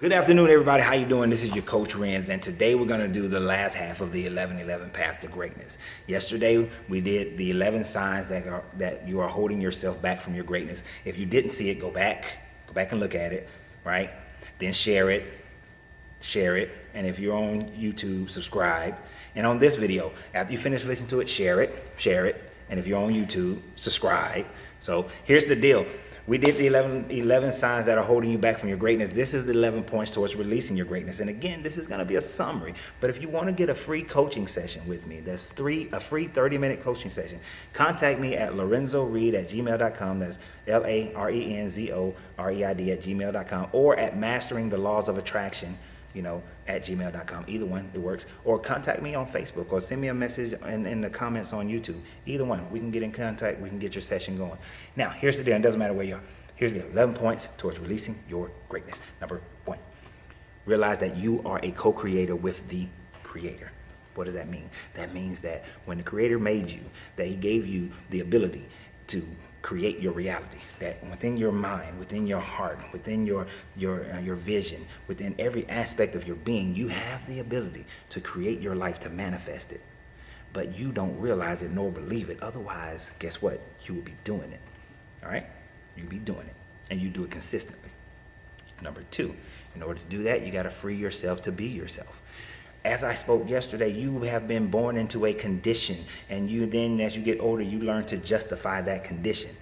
Good afternoon, everybody. How you doing? This is your coach Renz, and today we're going to do the last half of the 11-11 Path to Greatness. Yesterday we did the 11 signs that you are holding yourself back from your greatness. If you didn't see it, go back and look at it, right? Then share it, and if you're on YouTube, subscribe. And on this video, after you finish listening to it, share it, and if you're on YouTube, subscribe. So here's the deal. We did the 11 signs that are holding you back from your greatness. This is the 11 points towards releasing your greatness. And again, this is going to be a summary. But if you want to get a free coaching session with me, that's a free 30-minute coaching session. Contact me at lorenzoreid@gmail.com. That's LarenzoReid@gmail.com, or at masteringthelawsofattraction, at gmail.com. Either one, it works. Or contact me on Facebook, or send me a message in the comments on YouTube. Either one, we can get in contact. We can get your session going. Now, here's the deal. It doesn't matter where you are. Here's the 11 points towards releasing your greatness. Number 1, realize that you are a co-creator with the Creator. What does that mean? That means that when the Creator made you, that He gave you the ability to create your reality, that within your mind, within your heart, within your vision, within every aspect of your being, you have the ability to create your life, to manifest it. But you don't realize it nor believe it. Otherwise, guess what? You will be doing it. All right? You'll be doing it, and you do it consistently. Number 2, in order to do that, you got to free yourself to be yourself. As I spoke yesterday, you have been born into a condition, and you then, as you get older, you learn to justify that condition.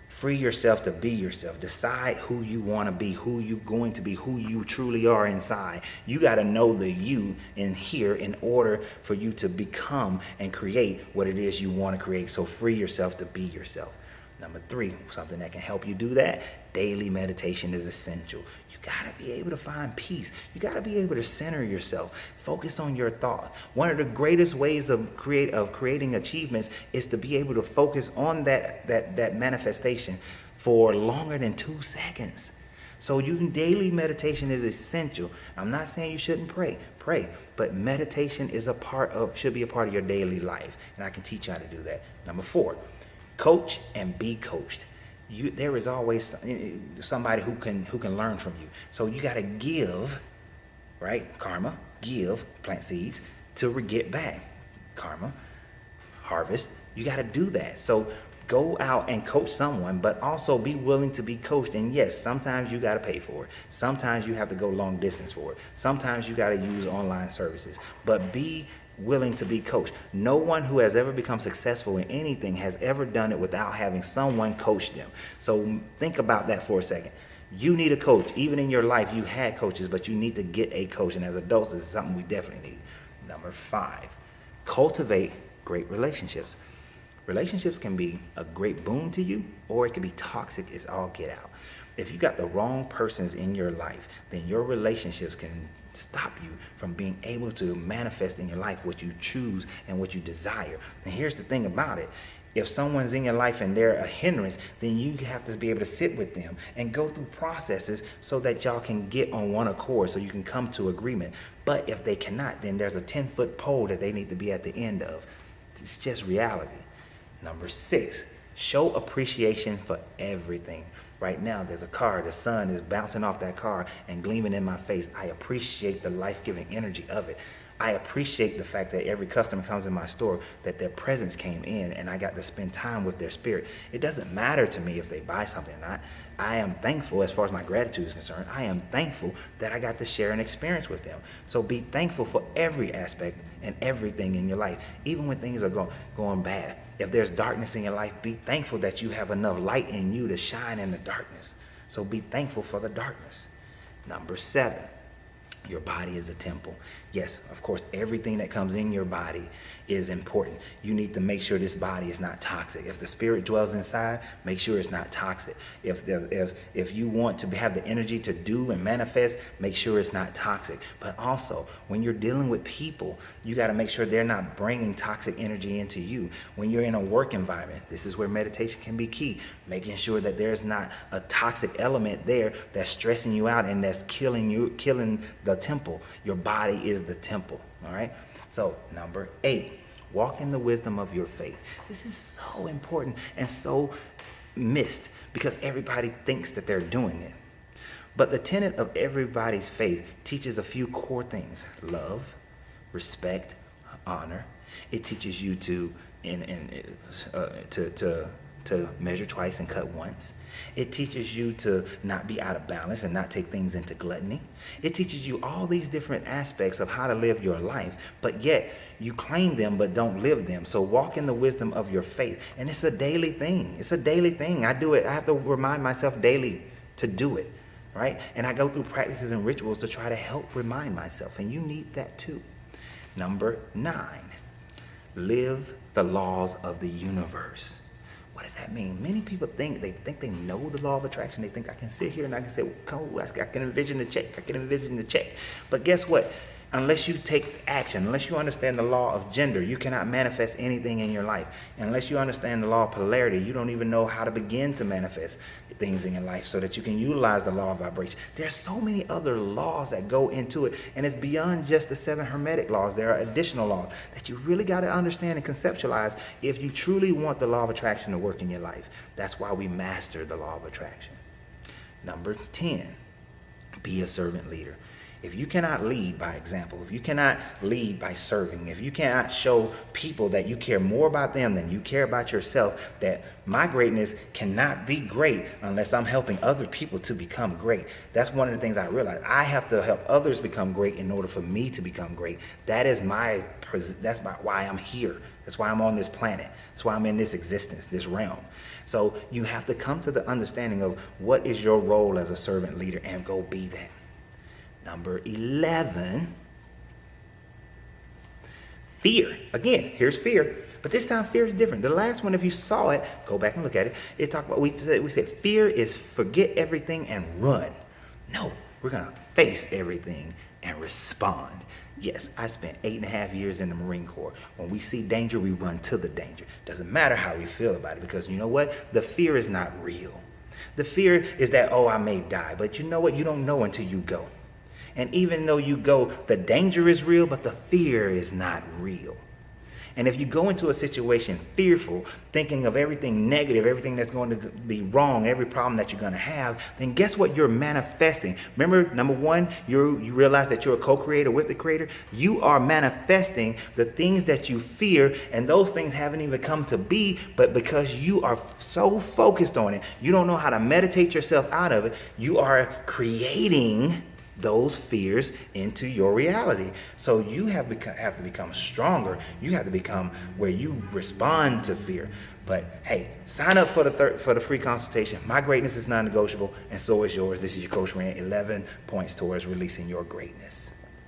Free yourself to be yourself. Decide who you want to be, who you're going to be, who you truly are inside. You got to know the you in here in order for you to become and create what it is you want to create. So free yourself to be yourself. Number 3, something that can help you do that, daily meditation is essential. You got to be able to find peace. You got to be able to center yourself. Focus on your thoughts. One of the greatest ways of creating achievements is to be able to focus on that manifestation for longer than 2 seconds. So daily meditation is essential. I'm not saying you shouldn't pray, but meditation is should be a part of your daily life, and I can teach you how to do that. Number 4, coach and be coached. There is always somebody who can learn from you. So you got to give, right? Karma, give, plant seeds to get back. Karma, harvest. You got to do that. So go out and coach someone, but also be willing to be coached. And yes, sometimes you got to pay for it. Sometimes you have to go long distance for it. Sometimes you got to use online services, but be willing to be coached. No one who has ever become successful in anything has ever done it without having someone coach them. So think about that for a second. You need a coach. Even in your life, you had coaches, but you need to get a coach. And as adults, this is something we definitely need. Number 5, cultivate great relationships. Relationships can be a great boon to you, or it can be toxic as all get out. If you got the wrong persons in your life, then your relationships can stop you from being able to manifest in your life what you choose and what you desire. And here's the thing about it. If someone's in your life and they're a hindrance, then you have to be able to sit with them and go through processes so that y'all can get on one accord, so you can come to agreement. But if they cannot, then there's a 10-foot pole that they need to be at the end of. It's just reality. Number 6, show appreciation for everything. Right now, there's a car, the sun is bouncing off that car and gleaming in my face. I appreciate the life-giving energy of it. I appreciate the fact that every customer comes in my store, that their presence came in and I got to spend time with their spirit. It doesn't matter to me if they buy something or not. I am thankful, as far as my gratitude is concerned, I am thankful that I got to share an experience with them. So be thankful for every aspect and everything in your life, even when things are going bad. If there's darkness in your life, be thankful that you have enough light in you to shine in the darkness. So be thankful for the darkness. Number 7, your body is a temple. Yes, of course, everything that comes in your body is important. You need to make sure this body is not toxic. If the spirit dwells inside, make sure it's not toxic. If you want to have the energy to do and manifest, make sure it's not toxic. But also, when you're dealing with people, you got to make sure they're not bringing toxic energy into you. When you're in a work environment, this is where meditation can be key. Making sure that there's not a toxic element there that's stressing you out and that's killing the temple. Your body is the temple. All right. So number 8, walk in the wisdom of your faith. This is so important and so missed because everybody thinks that they're doing it. But the tenet of everybody's faith teaches a few core things: love, respect, honor. It teaches you to to measure twice and cut once. It teaches you to not be out of balance and not take things into gluttony. It teaches you all these different aspects of how to live your life, but yet you claim them but don't live them. So walk in the wisdom of your faith. And it's a daily thing. It's a daily thing. I do it. I have to remind myself daily to do it, right? And I go through practices and rituals to try to help remind myself. And you need that too. Number 9, live the laws of the universe. What does that mean? Many people think they know the law of attraction. They think I can sit here and I can say, "Cool, I can envision the check. I can envision the check." But guess what? Unless you take action, unless you understand the law of gender, you cannot manifest anything in your life. Unless you understand the law of polarity, you don't even know how to begin to manifest things in your life so that you can utilize the law of vibration. There's so many other laws that go into it, and it's beyond just the 7 hermetic laws. There are additional laws that you really got to understand and conceptualize if you truly want the law of attraction to work in your life. That's why we master the law of attraction. Number 10, be a servant leader. If you cannot lead by example, if you cannot lead by serving, if you cannot show people that you care more about them than you care about yourself, that my greatness cannot be great unless I'm helping other people to become great. That's one of the things I realized. I have to help others become great in order for me to become great. That's why I'm here. That's why I'm on this planet. That's why I'm in this existence, this realm. So you have to come to the understanding of what is your role as a servant leader and go be that. Number 11, fear. Again, here's fear, but this time fear is different. The last one, if you saw it, go back and look at it. It talked about, we said fear is forget everything and run. No, we're gonna face everything and respond. Yes, I spent 8.5 years in the Marine Corps. When we see danger, we run to the danger. Doesn't matter how we feel about it, because you know what? The fear is not real. The fear is that, oh, I may die, but you know what? You don't know until you go. And even though you go, the danger is real, but the fear is not real. And if you go into a situation fearful, thinking of everything negative, everything that's going to be wrong, every problem that you're going to have, then guess what you're manifesting? Remember, number 1, you realize that you're a co-creator with the creator. You are manifesting the things that you fear, and those things haven't even come to be, but because you are so focused on it, you don't know how to meditate yourself out of it. You are creating those fears into your reality. So you have to become stronger. You have to become where you respond to fear. But hey, sign up for the free consultation. My greatness is non-negotiable, and so is yours. This is your Coach Rand. 11 points towards releasing your greatness.